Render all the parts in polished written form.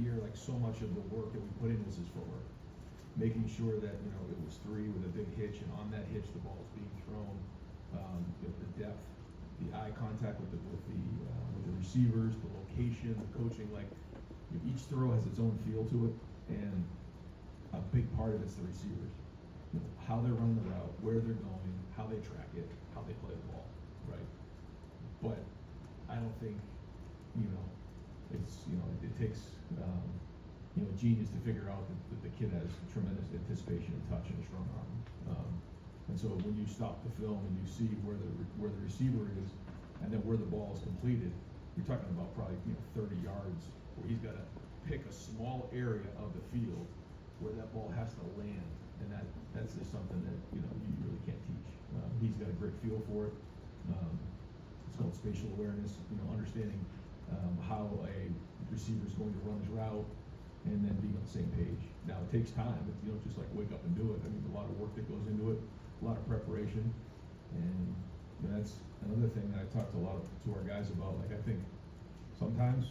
year, like so much of the work that we put in was his footwork. Making sure that, you know, it was 3 with a big hitch, and on that hitch the ball is being thrown. The depth, the eye contact with the receivers, the location, the coaching. Like, each throw has its own feel to it, and a big part of it's the receivers. You know, how they're running the route, where they're going, how they track it, how they play the ball, right? But I don't think, you know, it takes genius to figure out that the kid has tremendous anticipation and touch and a strong arm. And so when you stop the film and you see where the receiver is and then where the ball is completed, you're talking about probably 30 yards where he's got to pick a small area of the field where that ball has to land, and that's just something that you really can't teach. He's got a great feel for it. It's called spatial awareness. Understanding how a receiver is going to run his route, and then being on the same page. Now it takes time. You don't just like wake up and do it. I mean, a lot of work that goes into it, a lot of preparation, and that's another thing that I talk to our guys about. Like, I think sometimes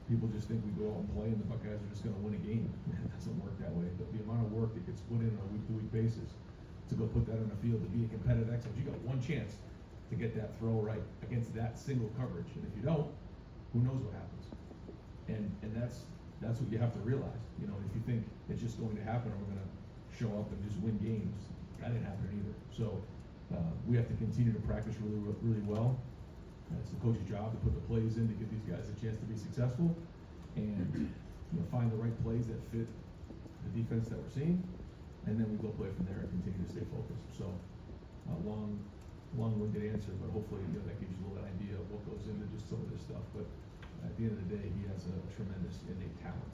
people just think we go out and play and the Buckeyes are just going to win a game. It doesn't work that way. But the amount of work that gets put in on a week-to-week basis to go put that on the field, to be a competitive excellence, you got one chance to get that throw right against that single coverage, and if you don't, who knows what happens? And that's what you have to realize. If you think it's just going to happen, or we're going to show up and just win games, that didn't happen either. So we have to continue to practice really, really well. It's the coach's job to put the plays in to give these guys a chance to be successful, and find the right plays that fit the defense that we're seeing, and then we go play from there and continue to stay focused. So long-winded answer, but hopefully that gives you a little idea of what goes into just some of this stuff. But at the end of the day, he has a tremendous innate talent.